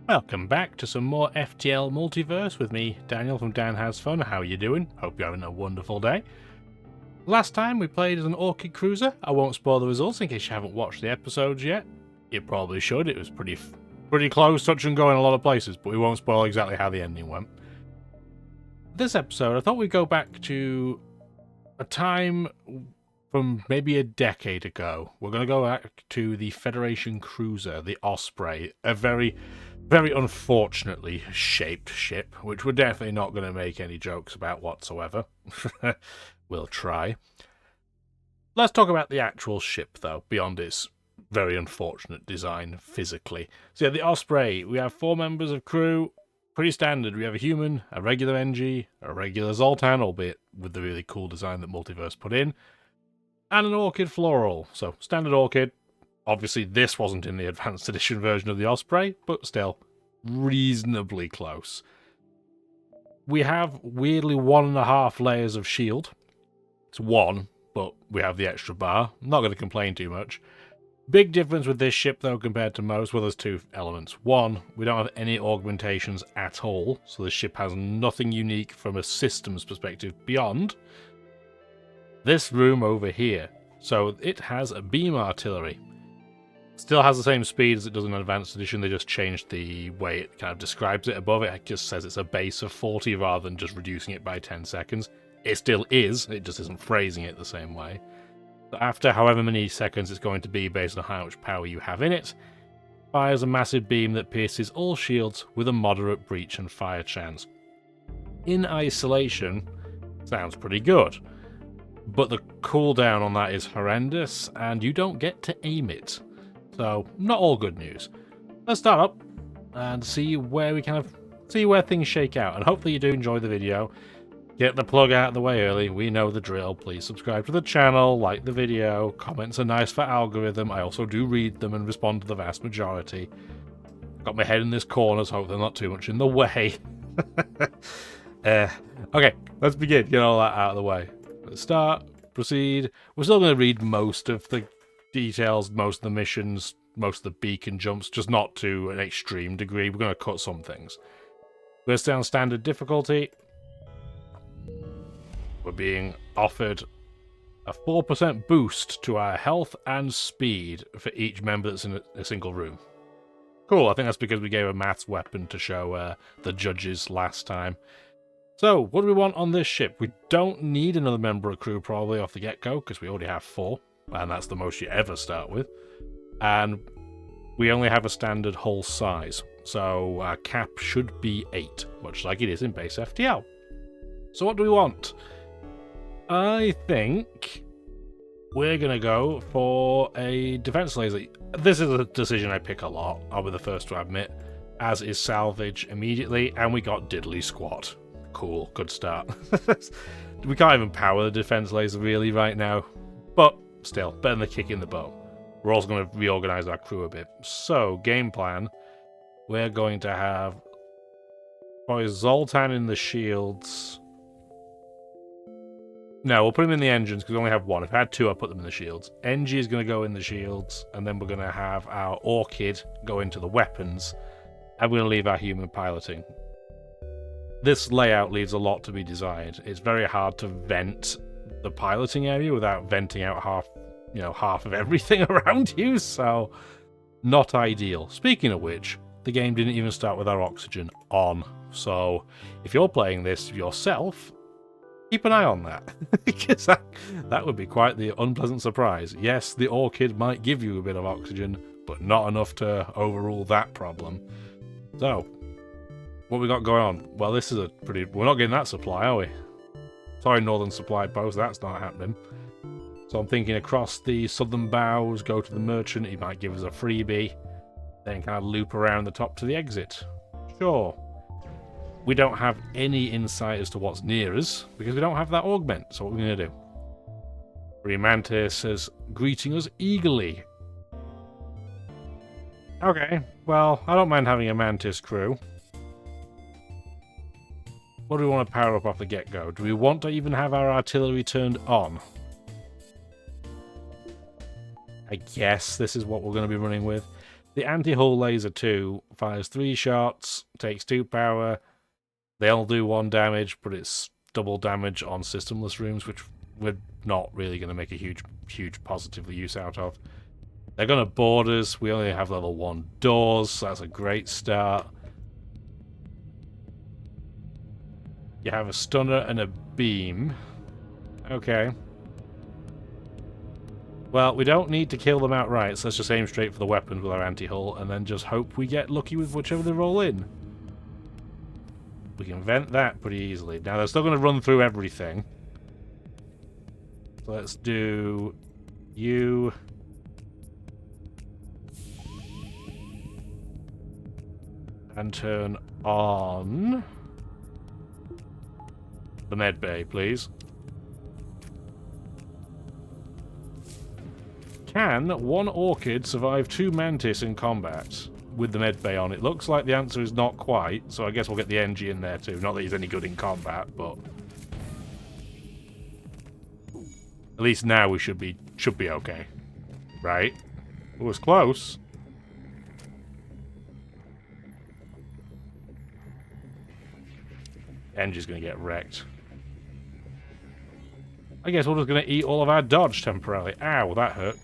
Welcome back to some more FTL Multiverse with me, Daniel from Dan Has Fun. How are you doing? Hope you're having a wonderful day. Last time we played as an Orchid Cruiser. I won't spoil the results in case you haven't watched the episodes yet. You probably should. It was pretty close, touch and go in a lot of places, but we won't spoil exactly how the ending went. This episode, I thought we'd go back to a time from maybe a decade ago. We're going to go back to the Federation Cruiser, the Osprey, a very unfortunately shaped ship, which we're definitely not going to make any jokes about whatsoever. We'll try. Let's talk about the actual ship, though, beyond its very unfortunate design physically. So yeah, the Osprey, we have 4 members of crew, pretty standard. We have a human, a regular NG, a regular Zoltan, albeit with the really cool design that Multiverse put in, and an Orchid Floral. So, standard Orchid. Obviously, this wasn't in the Advanced Edition version of the Osprey, but still, reasonably close. We have, weirdly, 1.5 layers of shield. It's 1, but we have the extra bar. I'm not going to complain too much. Big difference with this ship, though, compared to most. Well, there's 2 elements. 1, we don't have any augmentations at all, so the ship has nothing unique from a systems perspective beyond this room over here. So it has a beam artillery. Still has the same speed as it does in Advanced Edition. They just changed the way it kind of describes it above it. It just says it's a base of 40 rather than just reducing it by 10 seconds. It still is, it just isn't phrasing it the same way. So after however many seconds it's going to be based on how much power you have in it, fires a massive beam that pierces all shields with a moderate breach and fire chance. In isolation, sounds pretty good. But the cooldown on that is horrendous, and you don't get to aim it. So, not all good news. Let's start up and see where we see where things shake out. And hopefully you do enjoy the video. Get the plug out of the way early. We know the drill. Please subscribe to the channel, like the video. Comments are nice for algorithm. I also do read them and respond to the vast majority. Got my head in this corner, so hope they're not too much in the way. Okay, let's begin. Get all that out of the way. Let's start, proceed. We're still going to read most of the details, most of the missions, most of the beacon jumps, just not to an extreme degree. We're going to cut some things. We're going to stay on standard difficulty. We're being offered a 4% boost to our health and speed for each member that's in a single room. Cool, I think that's because we gave a maths weapon to show the judges last time. So, what do we want on this ship? We don't need another member of crew probably off the get-go, because we already have 4, and that's the most you ever start with. And we only have a standard hull size, so our cap should be 8, much like it is in base FTL. So what do we want? I think we're going to go for a defense laser. This is a decision I pick a lot, I'll be the first to admit, as is salvage immediately, and we got diddly squat. Cool, good start. We can't even power the defense laser really right now, but still, better than the kick in the butt. We're also going to reorganize our crew a bit. So, game plan, we're going to have probably Zoltan in the shields. No, we'll put him in the engines because we only have 1. If I had 2, I'd put them in the shields. NG is going to go in the shields, and then we're going to have our Orchid go into the weapons, and we're going to leave our human piloting. This layout leaves a lot to be desired. It's very hard to vent the piloting area without venting out half of everything around you, so not ideal. Speaking of which, the game didn't even start with our oxygen on, so if you're playing this yourself, keep an eye on that, because that would be quite the unpleasant surprise. Yes, the Orchid might give you a bit of oxygen, but not enough to overrule that problem. So, what we got going on? Well, this is we're not getting that supply, are we? Sorry, Northern Supply Post, that's not happening. So I'm thinking across the southern bows, go to the merchant, he might give us a freebie, then kind of loop around the top to the exit. Sure. We don't have any insight as to what's near us, because we don't have that augment, so what are we going to do? Free Mantis is greeting us eagerly. Okay, well, I don't mind having a Mantis crew. What do we want to power up off the get-go? Do we want to even have our artillery turned on? I guess this is what we're going to be running with. The anti-hull laser 2 fires 3 shots, takes 2 power. They all do 1 damage, but it's double damage on systemless rooms, which we're not really going to make a huge positive use out of. They're going to board us. We only have level 1 doors, so that's a great start. You have a stunner and a beam. Okay. Well, we don't need to kill them outright, so let's just aim straight for the weapons with our anti-hull, and then just hope we get lucky with whichever they roll in. We can vent that pretty easily. Now, they're still going to run through everything. So let's do you. And turn on the med bay, please. Can one orchid survive 2 mantis in combat with the med bay on? It looks like the answer is not quite, so I guess we'll get the NG in there too. Not that he's any good in combat, but at least now we should be okay, right? It was close. NG's gonna get wrecked. I guess we're just gonna eat all of our dodge temporarily. Ow, that hurt.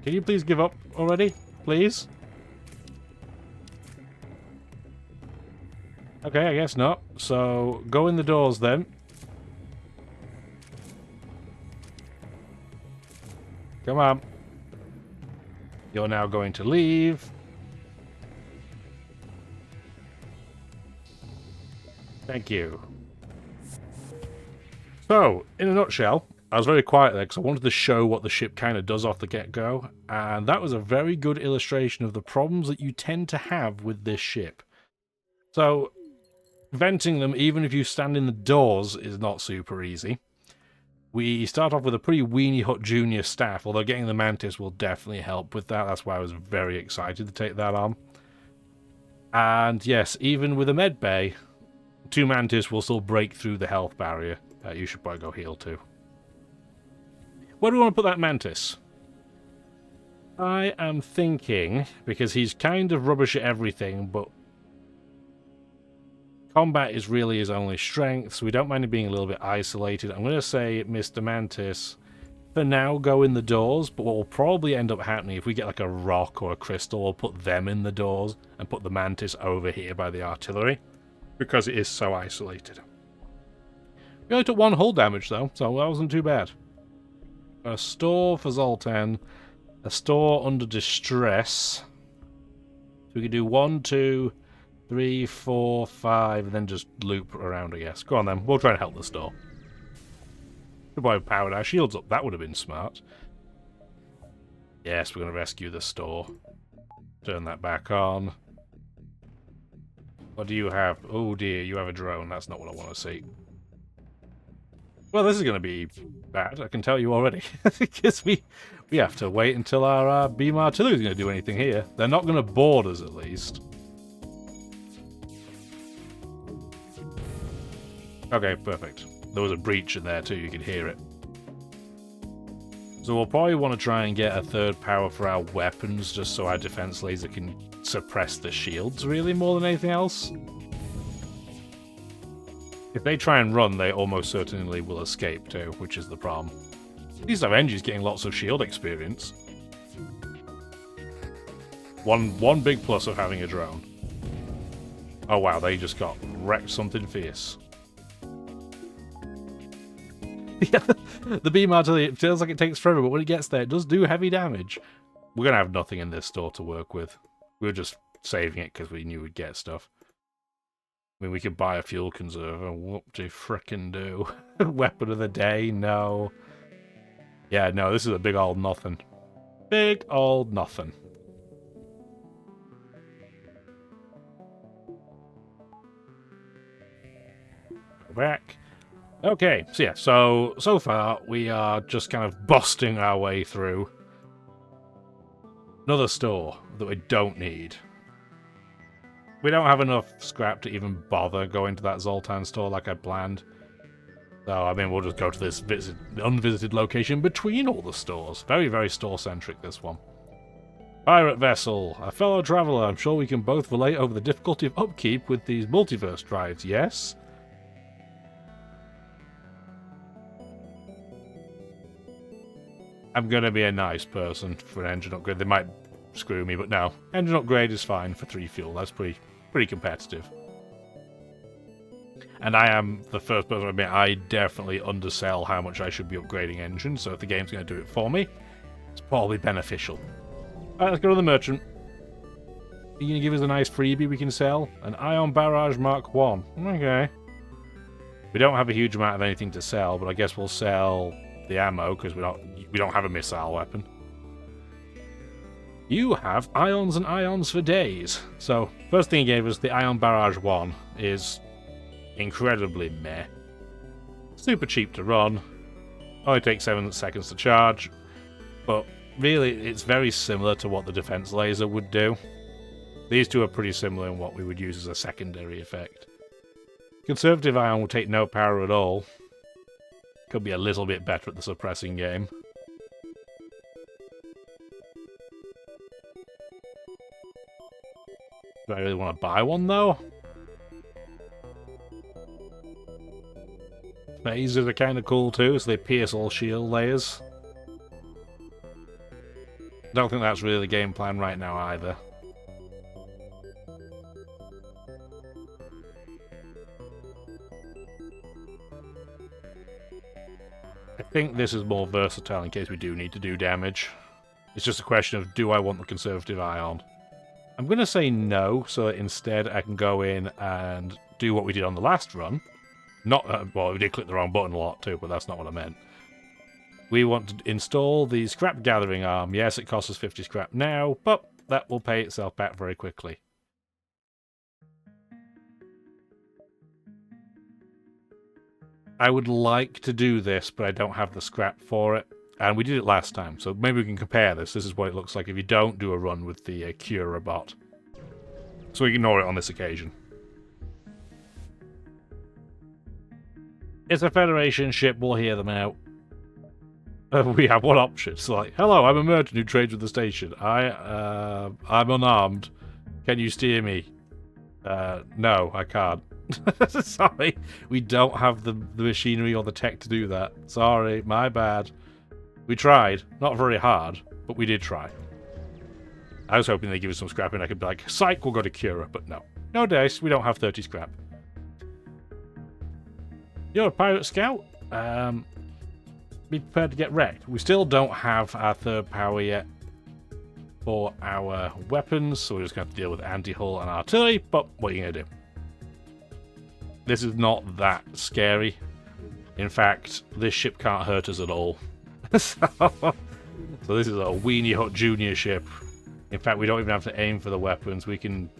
Can you please give up already? Please? Okay, I guess not. So, go in the doors then. Come on. You're now going to leave. Thank you. So, in a nutshell, I was very quiet there because I wanted to show what the ship kind of does off the get-go, and that was a very good illustration of the problems that you tend to have with this ship. So, venting them, even if you stand in the doors, is not super easy. We start off with a pretty weenie hut junior staff, although getting the Mantis will definitely help with that. That's why I was very excited to take that on. And yes, even with a med bay, 2 Mantis will still break through the health barrier. You should probably go heal too. Where do we want to put that Mantis? I am thinking, because he's kind of rubbish at everything, but combat is really his only strength, so we don't mind him being a little bit isolated. I'm going to say Mr. Mantis, for now, go in the doors, but what will probably end up happening, if we get like a rock or a crystal, we'll put them in the doors and put the Mantis over here by the artillery, because it is so isolated. We only took 1 hull damage, though, so that wasn't too bad. A store for Zoltan, a store under distress. So we could do 1, 2... 3, 4, 5, and then just loop around, I guess. Go on then, we'll try and help the store. Could have powered our shields up, that would have been smart. Yes, we're going to rescue the store. Turn that back on. What do you have? Oh dear, you have a drone, that's not what I want to see. Well, this is going to be bad, I can tell you already. Because we have to wait until our beam artillery is going to do anything here. They're not going to board us, at least. Okay, perfect. There was a breach in there too, you could hear it. So we'll probably want to try and get a 3rd power for our weapons, just so our defense laser can suppress the shields, really, more than anything else. If they try and run, they almost certainly will escape too, which is the problem. These Avengers getting lots of shield experience. One big plus of having a drone. Oh wow, they just got wrecked something fierce. Yeah, the beam artillery, it feels like it takes forever, but when it gets there, it does do heavy damage. We're going to have nothing in this store to work with. We were just saving it because we knew we'd get stuff. I mean, we could buy a fuel conserver. What do you frickin' do? Weapon of the day? No. Yeah, no, this is a big old nothing. Big old nothing. Go back. Okay, so yeah, so far we are just kind of busting our way through another store that we don't need. We don't have enough scrap to even bother going to that Zoltan store like I planned. So, I mean, we'll just go to this unvisited location between all the stores. Very, very store-centric, this one. Pirate vessel. A fellow traveller. I'm sure we can both relate over the difficulty of upkeep with these multiverse drives, yes? I'm going to be a nice person for an engine upgrade. They might screw me, but no. Engine upgrade is fine for 3 fuel. That's pretty competitive. And I am the first person to admit I definitely undersell how much I should be upgrading engines, so if the game's going to do it for me, it's probably beneficial. Alright, let's go to the merchant. Are you going to give us a nice freebie we can sell? An Ion Barrage Mark 1. Okay. We don't have a huge amount of anything to sell, but I guess we'll sell the ammo, because we don't have a missile weapon. You have ions and ions for days. So, first thing he gave us, the Ion Barrage 1, is incredibly meh. Super cheap to run. Only takes 7 seconds to charge. But really, it's very similar to what the defense laser would do. These two are pretty similar in what we would use as a secondary effect. Conservative ion will take no power at all. Could be a little bit better at the suppressing game. Do I really want to buy one though? Phasers are kind of cool too, so they pierce all shield layers. Don't think that's really the game plan right now either. I think this is more versatile in case we do need to do damage. It's just a question of, do I want the conservative ion? I'm going to say no, so that instead I can go in and do what we did on the last run. Not, well, we did click the wrong button a lot too, but that's not what I meant. We want to install the scrap gathering arm. Yes, it costs us 50 scrap now, but that will pay itself back very quickly. I would like to do this, but I don't have the scrap for it. And we did it last time, so maybe we can compare this. This is what it looks like if you don't do a run with the Cura bot. So we ignore it on this occasion. It's a Federation ship, we'll hear them out. We have one option. It's like, hello, I'm a merchant who trades with the station. I'm unarmed. Can you steer me? No, I can't. Sorry, we don't have the machinery or the tech to do that. Sorry, my bad. We tried. Not very hard, but we did try. I was hoping they'd give us some scrap and I could be like, psych, we'll go to Cura, but no. No dice, we don't have 30 scrap. You're a pirate scout? Be prepared to get wrecked. We still don't have our third power yet for our weapons, so we're just going to have to deal with anti-hull and artillery, but what are you going to do? This is not that scary. In fact, this ship can't hurt us at all. So this is a Weenie Hut Junior ship. In fact, we don't even have to aim for the weapons. We can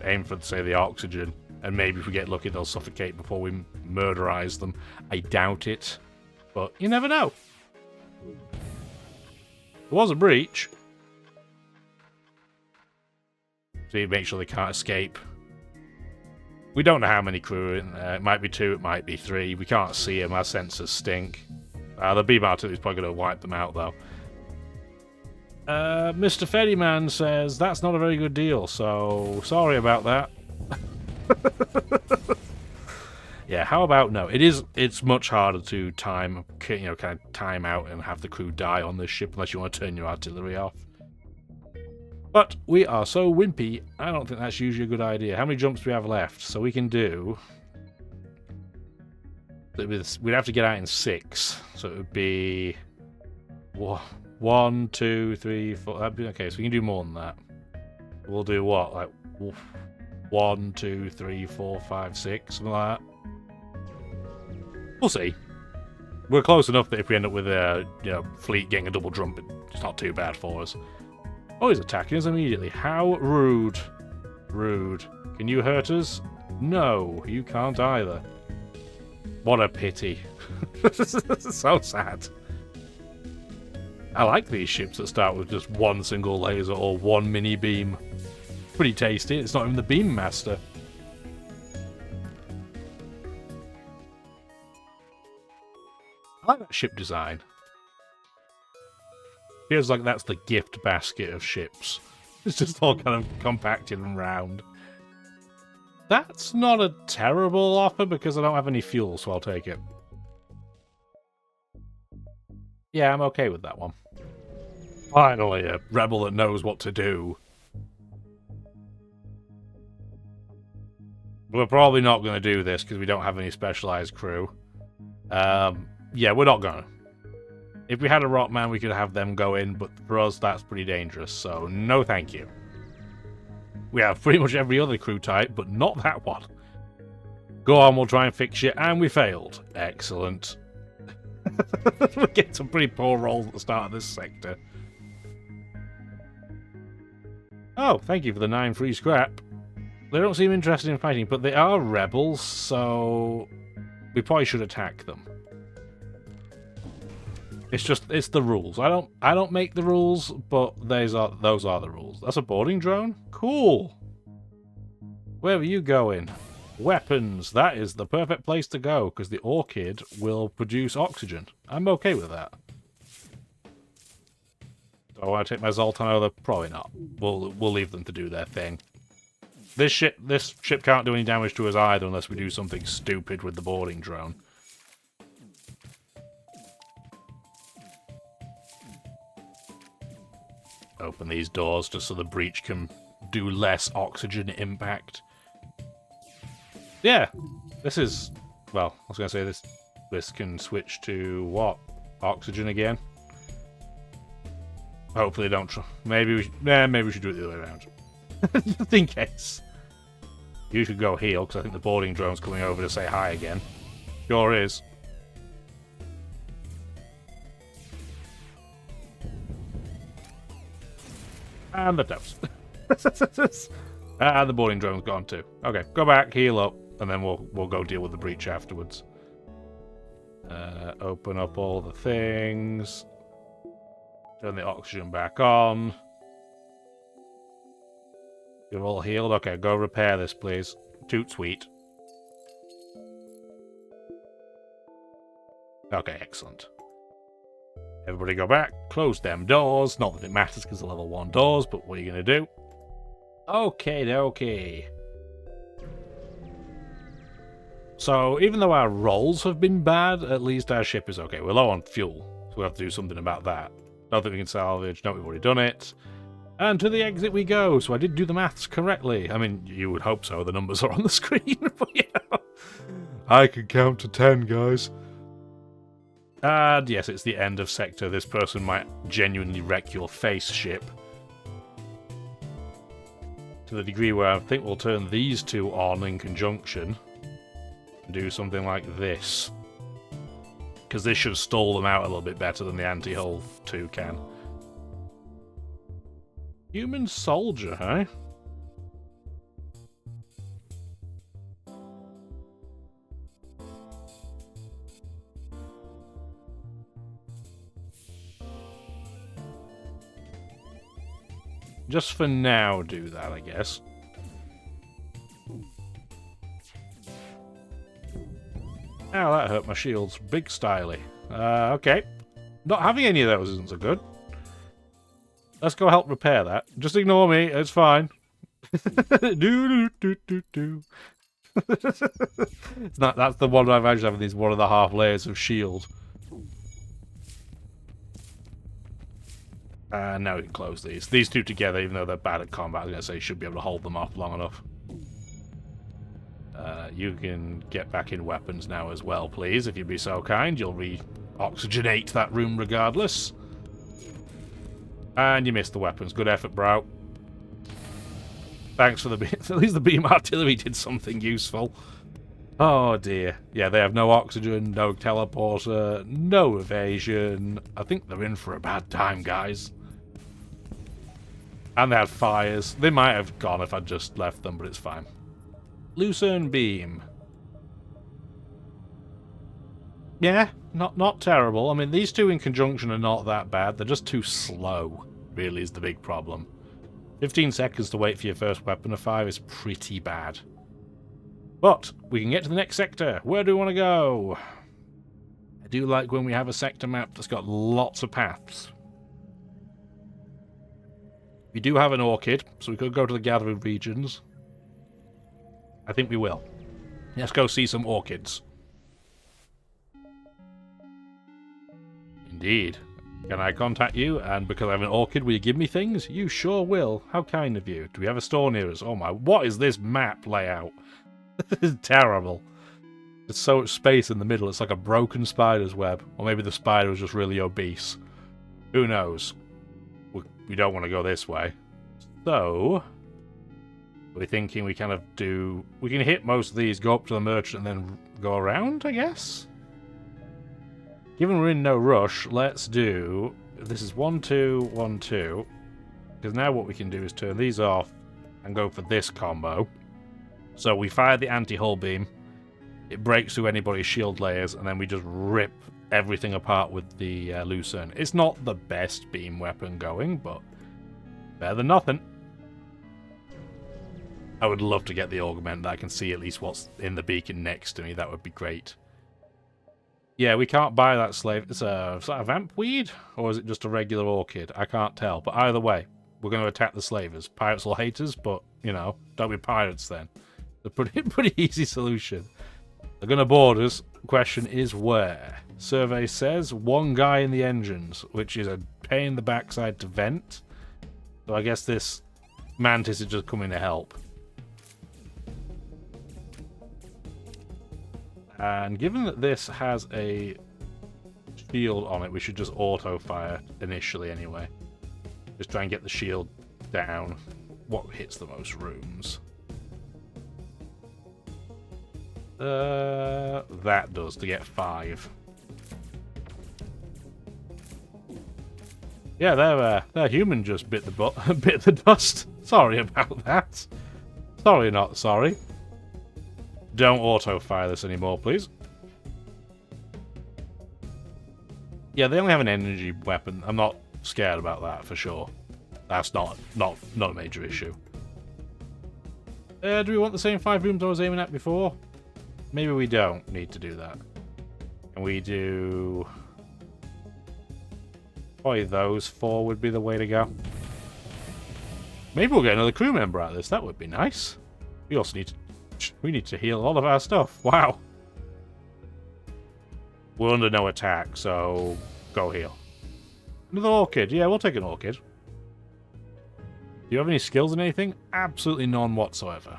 aim for, say, the oxygen. And maybe if we get lucky, they'll suffocate before we murderize them. I doubt it. But you never know. There was a breach. So you make sure they can't escape. We don't know how many crew are in there. It might be 2, it might be 3. We can't see them. Our sensors stink. The beam artillery is probably going to wipe them out, though. Mr. Ferryman says, that's not a very good deal, so sorry about that. Yeah, how about no? It's much harder to time, kind of time out and have the crew die on this ship unless you want to turn your artillery off. But we are so wimpy, I don't think that's usually a good idea. How many jumps do we have left? So we can do... We'd have to get out in 6. So it would be... 1, 2, 3, 4... That'd be, okay, so we can do more than that. We'll do what? Like 1, 2, 3, 4, 5, 6, something like that. We'll see. We're close enough that if we end up with a fleet getting a double jump, it's not too bad for us. Oh, he's attacking us immediately. How rude. Rude. Can you hurt us? No, you can't either. What a pity. So sad. I like these ships that start with just one single laser or one mini beam. Pretty tasty. It's not even the beam master. ship design. Feels like that's the gift basket of ships. It's just all kind of compacted and round. That's not a terrible offer because I don't have any fuel, so I'll take it. Yeah, I'm okay with that one. Finally, a rebel that knows what to do. We're probably not going to do this because we don't have any specialized crew. Yeah, we're not going to. If we had a Rockman, we could have them go in, but for us, that's pretty dangerous, so no thank you. We have pretty much every other crew type, but not that one. Go on, we'll try and fix it, and we failed. Excellent. We get some pretty poor rolls at the start of this sector. Oh, thank you for the 9 free scrap. They don't seem interested in fighting, but they are rebels, so we probably should attack them. It's the rules. I don't make the rules, but those are the rules. That's a boarding drone? Cool. Where are you going? Weapons. That is the perfect place to go, because the Orchid will produce oxygen. I'm okay with that. Do I want to take my Zoltan over? Probably not. We'll leave them to do their thing. This ship can't do any damage to us either unless we do something stupid with the boarding drone. Open these doors just so the breach can do less oxygen impact. Yeah, this is... Well, I was going to say this can switch to what? Oxygen again? Hopefully don't... Maybe we should do it the other way around. Just in case. You should go heal, because I think the boarding drone's coming over to say hi again. Sure is. And the toast. And the boarding drone's gone too. Okay, go back, heal up, and then we'll go deal with the breach afterwards. Open up all the things. Turn the oxygen back on. You're all healed? Okay, go repair this, please. Toot sweet. Okay, excellent. Everybody go back, close them doors. Not that it matters because they're level 1 doors, but what are you going to do? Okay. So, even though our rolls have been bad, at least our ship is okay. We're low on fuel, so we have to do something about that. Don't think we can salvage. No, we've already done it. And to the exit we go. So I did do the maths correctly. I mean, you would hope so. The numbers are on the screen. But yeah. I can count to 10, guys. And yes, it's the end of sector. This person might genuinely wreck your face, ship. To the degree where I think we'll turn these two on in conjunction. And do something like this. Because this should stall them out a little bit better than the anti-hull 2 can. Human soldier, huh? Just for now, do that, I guess. Ow, that hurt my shields. Big styly. Okay. Not having any of those isn't so good. Let's go help repair that. Just ignore me, it's fine. Do. It's not, that's the one I've actually having these 1.5 layers of shield. Now we can close these. These two together, even though they're bad at combat, I was going to say, should be able to hold them off long enough. You can get back in weapons now as well, please, if you'd be so kind. You'll re-oxygenate that room regardless. And you missed the weapons. Good effort, bro. Thanks for the beam. At least the beam artillery did something useful. Oh dear. Yeah, they have no oxygen, no teleporter, no evasion. I think they're in for a bad time, guys. And they had fires. They might have gone if I'd just left them, but it's fine. Lucerne beam. Yeah, not terrible. I mean, these two in conjunction are not that bad. They're just too slow, really, is the big problem. 15 seconds to wait for your first weapon of 5 is pretty bad. But we can get to the next sector. Where do we want to go? do like when we have a sector map that's got lots of paths. We do have an orchid, so we could go to the gathering regions. I think we will. Let's go see some orchids. Indeed. Can I contact you? And because I have an orchid, will you give me things? You sure will. How kind of you. Do we have a store near us? Oh my, what is this map layout? This is terrible. There's so much space in the middle, it's like a broken spider's web. Or maybe the spider was just really obese. Who knows? We don't want to go this way. So, we're thinking we kind of do... We can hit most of these, go up to the merchant, and then go around, I guess? Given we're in no rush, let's do... This is 1, 2, 1, 2. Because now what we can do is turn these off and go for this combo. So we fire the anti-hull beam. It breaks through anybody's shield layers, and then we just rip everything apart with the Lucerne. It's not the best beam weapon going, but better than nothing. I would love to get the augment that I can see at least what's in the beacon next to me. That would be great. Yeah, we can't buy that slave. Is that a vampweed? Or is it just a regular orchid? I can't tell. But either way, we're going to attack the slavers. Pirates will hate us, but, you know, don't be pirates then. A pretty easy solution. They're going to board us. The question is where? Survey says one guy in the engines, which is a pain in the backside to vent. So I guess this mantis is just coming to help. And given that this has a shield on it, we should just auto-fire initially anyway. Just try and get the shield down. What hits the most rooms? That does, to get 5. Yeah, their human just bit the dust. Sorry about that. Sorry, not sorry. Don't auto-fire this anymore, please. Yeah, they only have an energy weapon. I'm not scared about that, for sure. That's not a major issue. Do we want the same 5 rooms I was aiming at before? Maybe we don't need to do that. And we do... Probably those 4 would be the way to go. Maybe we'll get another crew member out of this. That would be nice. We also need to... We need to heal all of our stuff. Wow. We're under no attack, so go heal. Another orchid. Yeah, we'll take an orchid. Do you have any skills in anything? Absolutely none whatsoever.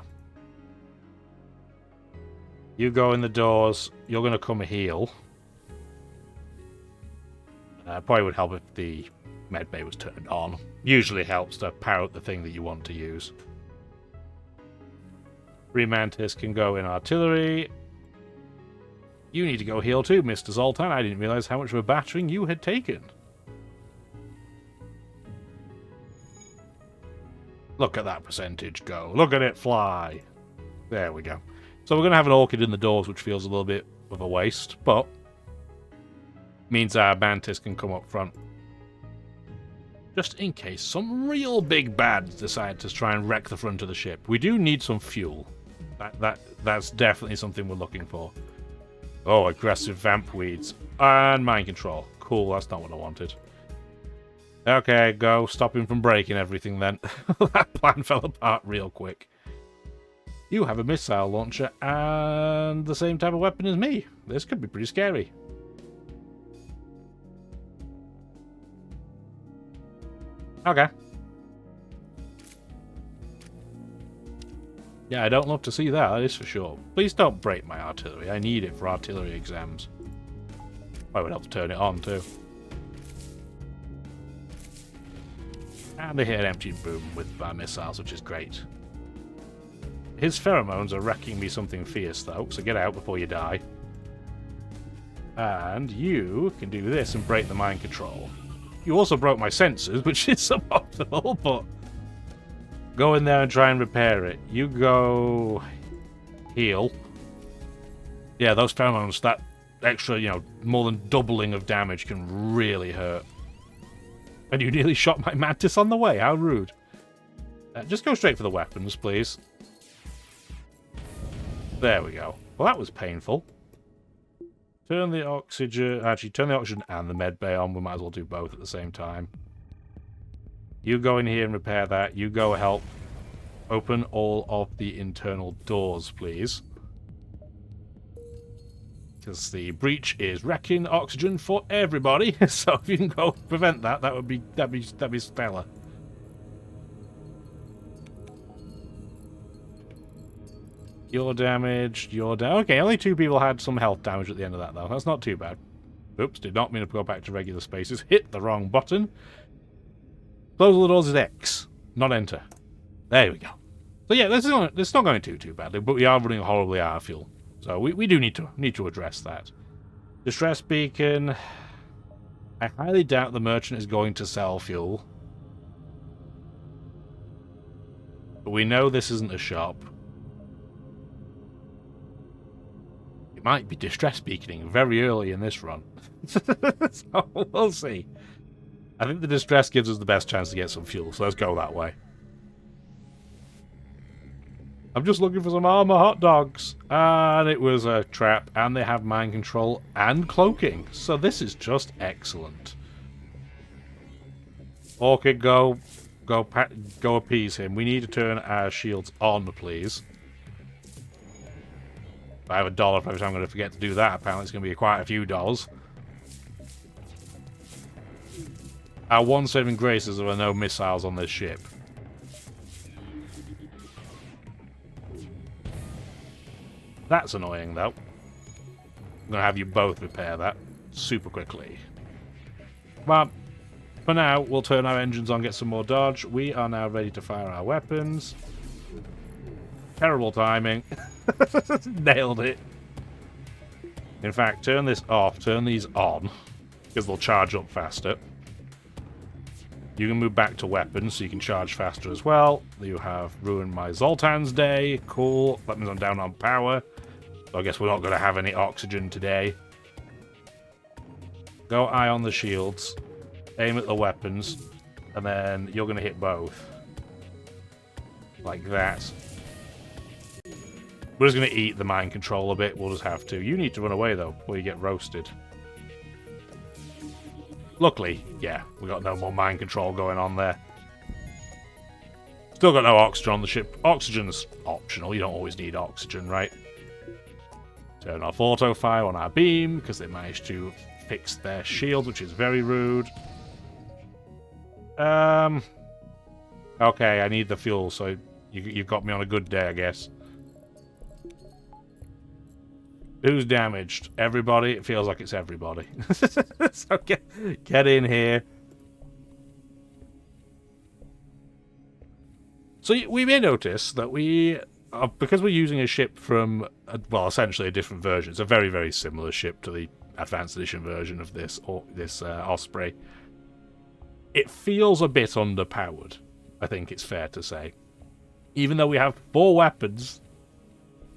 You go in the doors. You're going to come heal. Probably would help if the medbay was turned on. Usually helps to power up the thing that you want to use. 3 mantis can go in artillery. You need to go heal too, Mr. Zoltan. I didn't realize how much of a battering you had taken. Look at that percentage go. Look at it fly. There we go. So we're going to have an orchid in the doors, which feels a little bit of a waste, but means our mantis can come up front. Just in case some real big bads decide to try and wreck the front of the ship. We do need some fuel. That's definitely something we're looking for. Oh, aggressive vampweeds. And mind control. Cool, that's not what I wanted. Okay, go. Stop him from breaking everything then. That plan fell apart real quick. You have a missile launcher and the same type of weapon as me. This could be pretty scary. Okay. Yeah, I don't love to see that is for sure. Please don't break my artillery. I need it for artillery exams. I would help to turn it on too. And they hit an empty boom with missiles, which is great. His pheromones are wrecking me something fierce though, so get out before you die. And you can do this and break the mind control. You also broke my sensors, which is suboptimal, but go in there and try and repair it. You go heal. Yeah, those pheromones, that extra, you know, more than doubling of damage can really hurt. And you nearly shot my mantis on the way. How rude. Just go straight for the weapons, please. There we go. Well, that was painful. Turn the oxygen... Actually, turn the oxygen and the med bay on. We might as well do both at the same time. You go in here and repair that. You go help open all of the internal doors, please. Because the breach is wrecking oxygen for everybody. So if you can go prevent that, that'd be stellar. You're damaged. You're down. Okay, only 2 people had some health damage at the end of that, though. That's not too bad. Oops, did not mean to go back to regular spaces. Hit the wrong button. Close all the doors is X, not Enter. There we go. So yeah, this is not going too badly, but we are running horribly out of fuel. So we do need to address that. Distress beacon. I highly doubt the merchant is going to sell fuel. But we know this isn't a shop. It might be distress beaconing very early in this run. So we'll see. I think the distress gives us the best chance to get some fuel, so let's go that way. I'm just looking for some armor hot dogs. And it was a trap, and they have mind control and cloaking. So this is just excellent. Orchid, go appease him. We need to turn our shields on, please. If I have $1 for every time I'm going to forget to do that, apparently it's going to be quite a few dollars. Our one saving grace is there are no missiles on this ship. That's annoying, though. I'm going to have you both repair that super quickly. But for now, we'll turn our engines on, get some more dodge. We are now ready to fire our weapons. Terrible timing. Nailed it. In fact, turn this off, turn these on, because they'll charge up faster. You can move back to weapons, so you can charge faster as well. You have ruined my Zoltan's day. Cool. That means I'm down on power. So I guess we're not going to have any oxygen today. Go eye on the shields. Aim at the weapons. And then you're going to hit both. Like that. We're just going to eat the mind control a bit. We'll just have to. You need to run away, though, before you get roasted. Luckily, yeah, we got no more mind control going on there. Still got no oxygen on the ship. Oxygen's optional. You don't always need oxygen, right? Turn off auto fire on our beam because they managed to fix their shield, which is very rude. Okay, I need the fuel, so you've got me on a good day, I guess. Who's damaged? Everybody? It feels like it's everybody. So get in here. So we may notice that because we're using a ship from, well, essentially a different version. It's a very, very similar ship to the Advanced Edition version of this Osprey. It feels a bit underpowered, I think it's fair to say. Even though we have 4 weapons,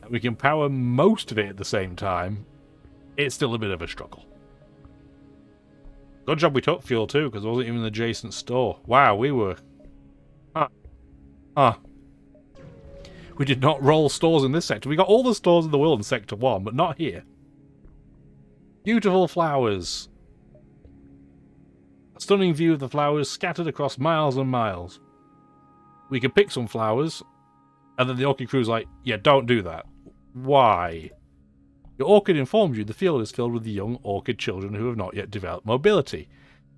we can power most of it at the same time, it's still a bit of a struggle. Good job we took fuel too, because it wasn't even an adjacent store. Wow, we were... We did not roll stores in this sector. We got all the stores in the world in Sector 1, but not here. Beautiful flowers. A stunning view of the flowers scattered across miles and miles. We could pick some flowers, and then the Orchid crew's like, yeah, don't do that. Why? Your Orchid informed you the field is filled with young Orchid children who have not yet developed mobility.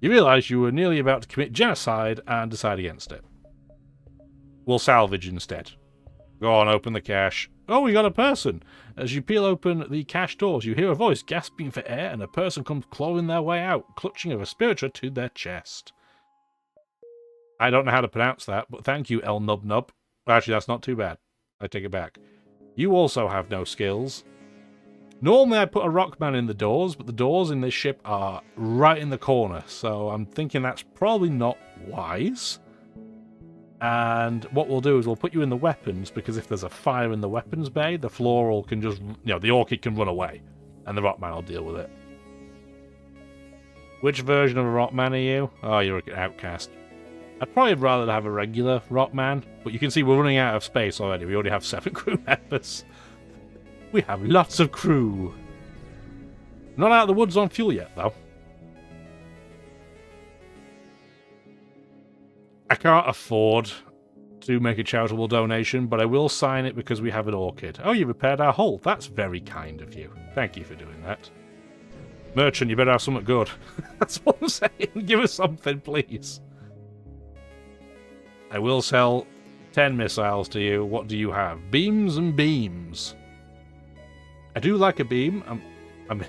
You realise you were nearly about to commit genocide and decide against it. We'll salvage instead. Go on, open the cache. Oh, we got a person! As you peel open the cache doors, you hear a voice gasping for air and a person comes clawing their way out, clutching a respirator to their chest. I don't know how to pronounce that, but thank you, El Nub Nub. Actually, that's not too bad. I take it back. You also have no skills. Normally I'd put a Rockman in the doors, but the doors in this ship are right in the corner, so I'm thinking that's probably not wise. And what we'll do is we'll put you in the weapons, because if there's a fire in the weapons bay, the Floral can just, the Orchid can run away, and the Rockman will deal with it. Which version of a Rockman are you? Oh, you're an outcast. I'd probably rather have a regular Rockman, but you can see we're running out of space already. We already have 7 crew members. We have lots of crew. Not out of the woods on fuel yet, though. I can't afford to make a charitable donation, but I will sign it because we have an orchid. Oh, you repaired our hull. That's very kind of you. Thank you for doing that. Merchant, you better have something good. That's what I'm saying. Give us something, please. I will sell 10 missiles to you. What do you have? Beams and beams. I do like a beam. I mean,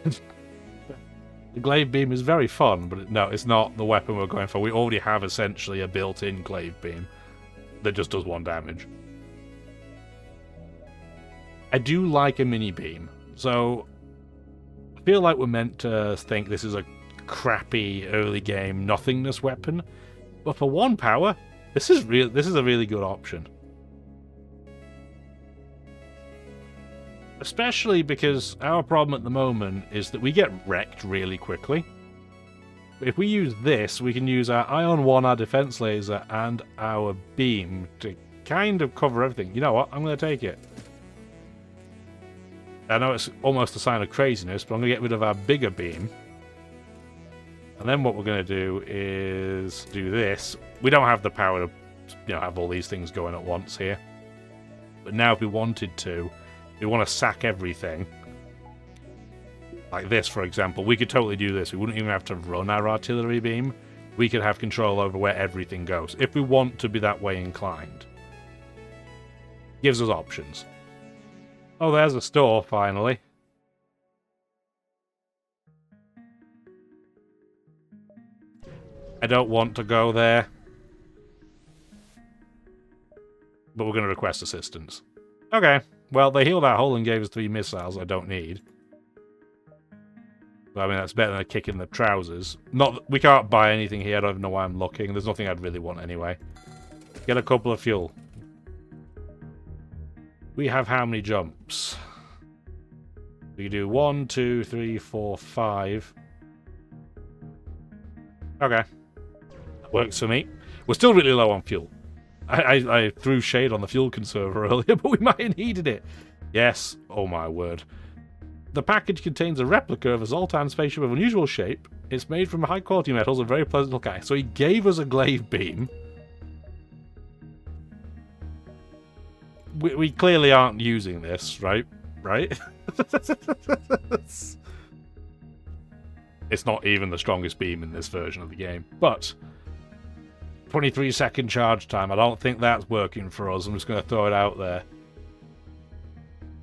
the glaive beam is very fun, but no, it's not the weapon we're going for. We already have essentially a built-in glaive beam that just does 1 damage. I do like a mini beam, so I feel like we're meant to think this is a crappy early game nothingness weapon, but for 1 power, this is a really good option. Especially because our problem at the moment is that we get wrecked really quickly. If we use this, we can use our Ion 1, our defense laser, and our beam to kind of cover everything. You know what? I'm going to take it. I know it's almost a sign of craziness, but I'm going to get rid of our bigger beam. And then what we're going to do is do this. We don't have the power to, have all these things going at once here. But now if we wanted to, we want to sack everything. Like this, for example. We could totally do this. We wouldn't even have to run our artillery beam. We could have control over where everything goes, if we want to be that way inclined. Gives us options. Oh, there's a store, finally. I don't want to go there. But we're going to request assistance. Okay. Well, they healed our hull and gave us 3 missiles I don't need. But, I mean, that's better than a kick in the trousers. We can't buy anything here. I don't even know why I'm looking. There's nothing I'd really want anyway. Get a couple of fuel. We have how many jumps? We do 1, 2, 3, 4, 5. Okay. That works for me. We're still really low on fuel. I threw shade on the fuel conserver earlier, but we might have needed it. Yes. Oh my word. The package contains a replica of a Zoltan spaceship of unusual shape. It's made from high quality metals and very pleasant look at. So he gave us a glaive beam. We clearly aren't using this, right? Right? It's not even the strongest beam in this version of the game. But 23-second charge time. I don't think that's working for us. I'm just going to throw it out there.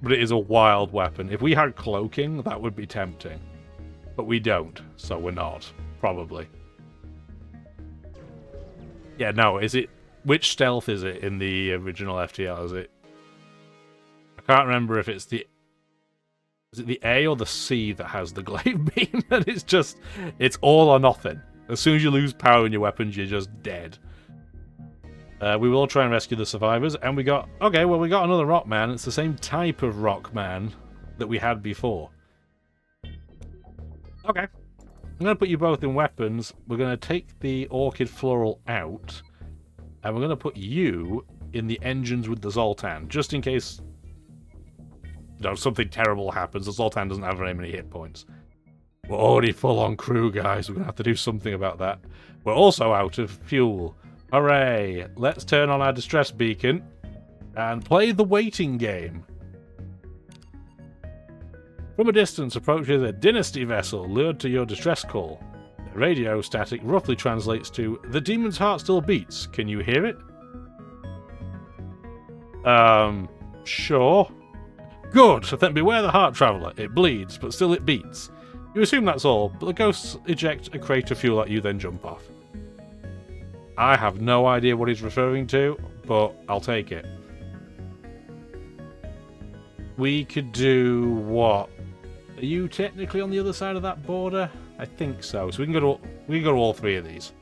But it is a wild weapon. If we had cloaking, that would be tempting. But we don't, so we're not. Probably. Yeah, no, is it... Which stealth is it in the original FTL? Is it... I can't remember if it's the... Is it the A or the C that has the glaive beam? And it's just... It's all or nothing. As soon as you lose power in your weapons, you're just dead. We will try and rescue the survivors, and we got... Okay, well, we got another Rockman. It's the same type of Rockman that we had before. Okay. I'm going to put you both in weapons. We're going to take the Orchid Floral out, and we're going to put you in the engines with the Zoltan, just in case something terrible happens. The Zoltan doesn't have very many hit points. We're already full on crew, guys. We're going to have to do something about that. We're also out of fuel. Hooray! Let's turn on our distress beacon and play the waiting game. From a distance approaches a dynasty vessel lured to your distress call. The radio static roughly translates to, "The demon's heart still beats. Can you hear it?" Sure. Good. So then beware the heart traveller. It bleeds, but still it beats. You assume that's all, but the ghosts eject a crate of fuel at you, then jump off. I have no idea what he's referring to, but I'll take it. We could do what? Are you technically on the other side of that border? I think so. So we can go to all 3 of these.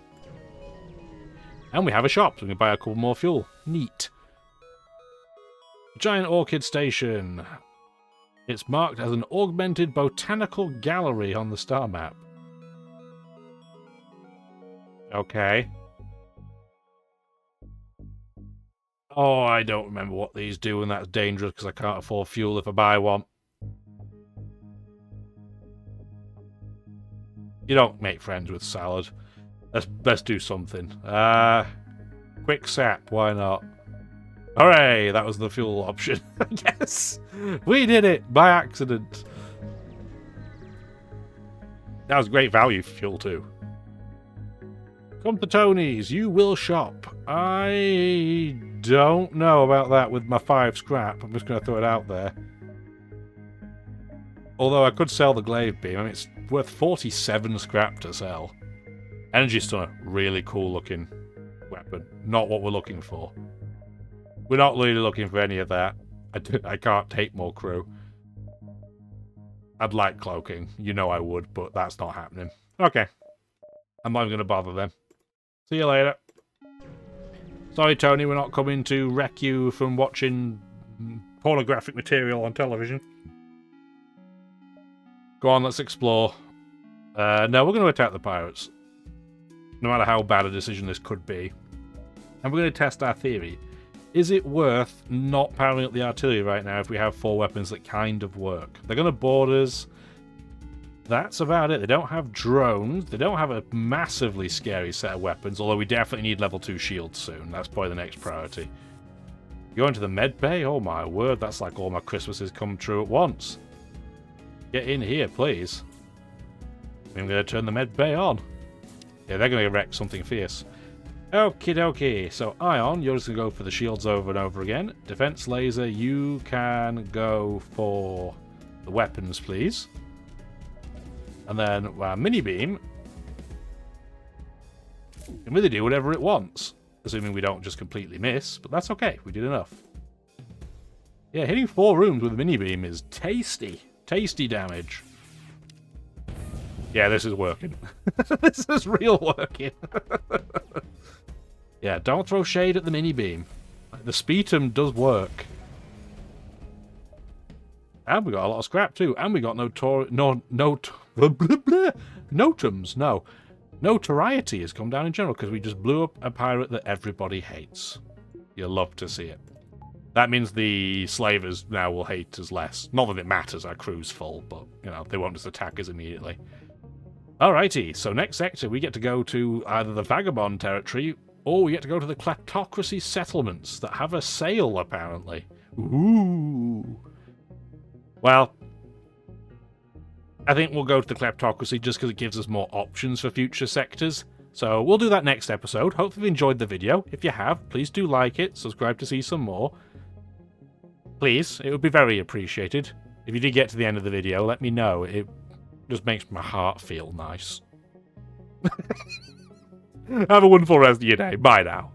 And we have a shop, so we can buy a couple more fuel. Neat. Giant Orchid Station. It's marked as an augmented botanical gallery on the star map. Okay. Oh, I don't remember what these do, and that's dangerous because I can't afford fuel if I buy one. You don't make friends with salad. Let's do something. Quick sap, why not? Hooray! That was the fuel option, I guess. We did it by accident. That was great value for fuel too. Come to Tony's, you will shop. I don't know about that with my 5 scrap. I'm just going to throw it out there. Although I could sell the glaive beam. I mean, it's worth 47 scrap to sell. Energy Stunner, really cool looking weapon. Not what we're looking for. We're not really looking for any of that. I can't take more crew. I'd like cloaking. You know I would, but that's not happening. Okay. I'm not even going to bother them. See you later. Sorry, Tony, we're not coming to wreck you from watching pornographic material on television. Go on, let's explore. No, we're going to attack the pirates. No matter how bad a decision this could be. And we're going to test our theory. Is it worth not powering up the artillery right now if we have 4 weapons that kind of work? They're going to board us. That's about it. They don't have drones. They don't have a massively scary set of weapons, although we definitely need level 2 shields soon. That's probably the next priority. Going to the med bay? Oh my word, that's like all my Christmases come true at once. Get in here, please. I'm going to turn the med bay on. Yeah, they're going to wreck something fierce. Okie dokie. So, Ion, you're just going to go for the shields over and over again. Defense laser, you can go for the weapons, please. And then our mini beam can really do whatever it wants. Assuming we don't just completely miss, but that's okay. We did enough. Yeah, hitting 4 rooms with a mini beam is tasty. Tasty damage. Yeah, this is working. This is real working. Yeah, don't throw shade at the mini beam. The Spetum does work. And we got a lot of scrap too. And we got notoriety has come down in general because we just blew up a pirate that everybody hates. You'll love to see it. That means the slavers now will hate us less. Not that it matters, our crew's full, but, you know, they won't just attack us immediately. Alrighty, so next sector we get to go to either the Vagabond territory, or we get to go to the Kleptocracy settlements that have a sale, apparently. Ooh. Well, I think we'll go to the Kleptocracy just because it gives us more options for future sectors. So we'll do that next episode. Hopefully you enjoyed the video. If you have, please do like it, subscribe to see some more. Please, it would be very appreciated. If you did get to the end of the video, let me know. It just makes my heart feel nice. Have a wonderful rest of your day. Bye now.